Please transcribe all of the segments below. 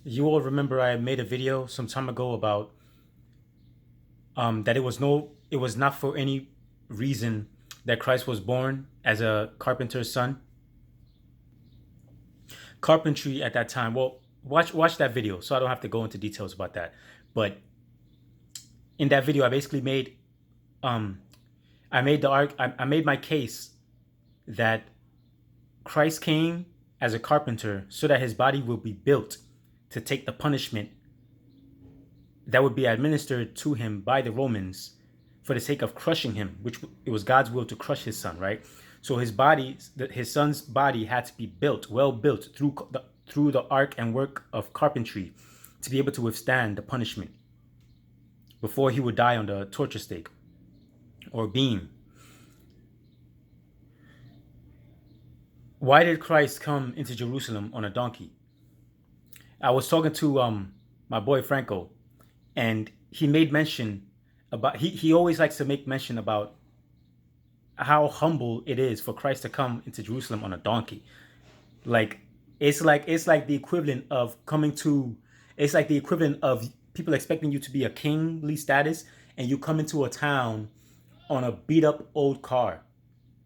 You all remember I made a video some time ago about that it was not for any reason that Christ was born as a carpenter's son. Carpentry at that time. Well, watch that video, so I don't have to go into details about that. But in that video, I basically made um I made I made my case that Christ came as a carpenter so that his body will be built to take the punishment that would be administered to him by the Romans for the sake of crushing him, which it was God's will to crush his son, right? So his son's body had to be built, well built through the art and work of carpentry to be able to withstand the punishment before he would die on the torture stake or beam. Why did Christ come into Jerusalem on a donkey? I was talking to my boy Franco, and he made mention about he always likes to make mention about how humble it is for Christ to come into Jerusalem on a donkey. Like it's like the equivalent of coming to it's like the equivalent of people expecting you to be a kingly status and you come into a town on a beat up old car.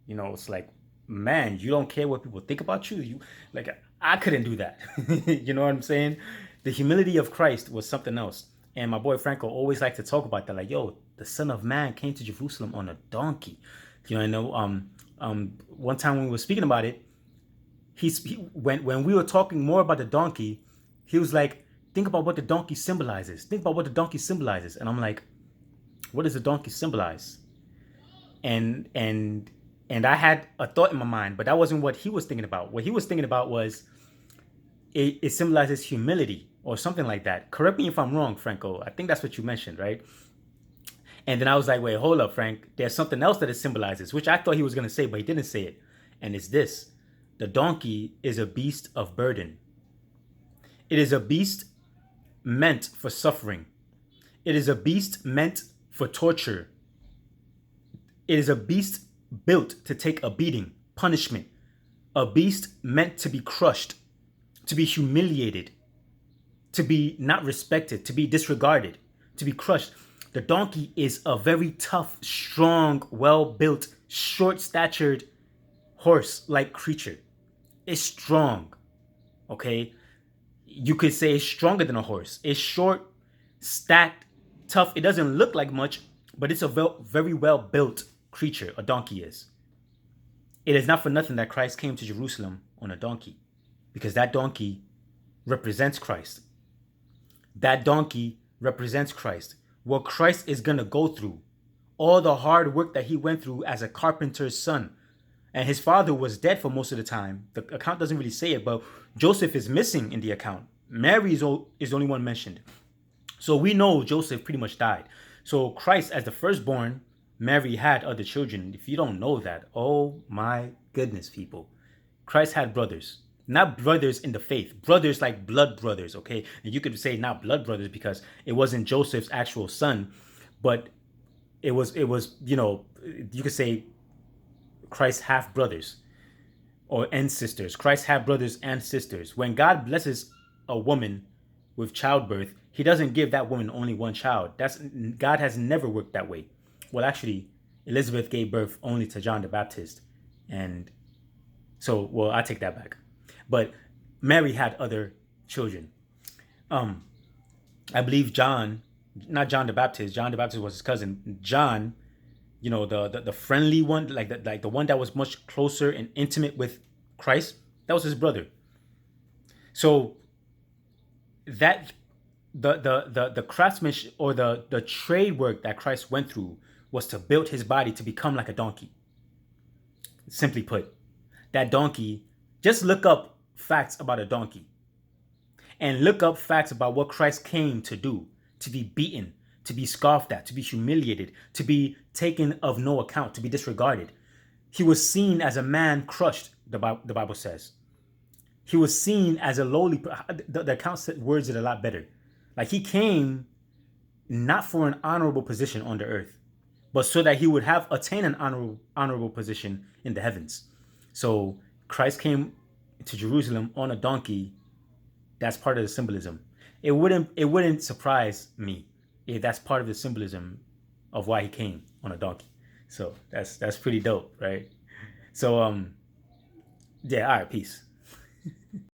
It's like, man, you don't care what people think about you. You like I couldn't do that. You know what I'm saying? The humility of Christ was something else. And my boy Franco always liked to talk about that. Like, yo, the Son of Man came to Jerusalem on a donkey. One time when we were speaking about it, when we were talking more about the donkey, he was like, think about what the donkey symbolizes. Think about what the donkey symbolizes. And I'm like, what does the donkey symbolize? And I had a thought in my mind, but that wasn't what he was thinking about. What he was thinking about was it symbolizes humility or something like that. Correct me if I'm wrong, Franco. I think that's what you mentioned, right? And then I was like, wait, hold up, Frank. There's something else that it symbolizes, which I thought he was going to say, but he didn't say it. And it's this: the donkey is a beast of burden. It is a beast meant for suffering. It is a beast meant for torture. It is a beast built to take a beating, punishment. A beast meant to be crushed, to be humiliated, to be not respected, to be disregarded, to be crushed. The donkey is a very tough, strong, well built, short statured horse like creature. It's strong, okay? You could say it's stronger than a horse. It's short, stacked, tough. It doesn't look like much, but it's a very well built creature, a donkey is. It is not for nothing that Christ came to Jerusalem on a donkey, because that donkey represents Christ. That donkey represents Christ. What Christ is going to go through, all the hard work that he went through as a carpenter's son. And his father was dead for most of the time. The account doesn't really say it, but Joseph is missing in the account. Mary is the only one mentioned. So we know Joseph pretty much died. So Christ, as the firstborn, Mary had other children. If you don't know that, oh my goodness, people. Christ had brothers. Not brothers in the faith, brothers like blood brothers, okay? And you could say not blood brothers because it wasn't Joseph's actual son, but you could say Christ's half brothers and sisters. Christ had brothers and sisters. When God blesses a woman with childbirth, he doesn't give that woman only one child. God has never worked that way. Well, actually, Elizabeth gave birth only to John the Baptist. And well, I take that back. But Mary had other children. I believe not John the Baptist. John the Baptist was his cousin. John, the friendly one, like the one that was much closer and intimate with Christ, that was his brother. So that the craftsmanship or the trade work that Christ went through was to build his body to become like a donkey. Simply put, that donkey, just look up facts about a donkey and look up facts about what Christ came to do: to be beaten, to be scoffed at, to be humiliated, to be taken of no account, to be disregarded. He was seen as a man crushed, the Bible says. He was seen as a lowly, the account words it a lot better. Like he came not for an honorable position on the earth, but so that he would have attained an honorable position in the heavens. So Christ came to Jerusalem on a donkey. That's part of the symbolism. It wouldn't surprise me if that's part of the symbolism of why he came on a donkey. So that's pretty dope, right? So yeah, all right, peace.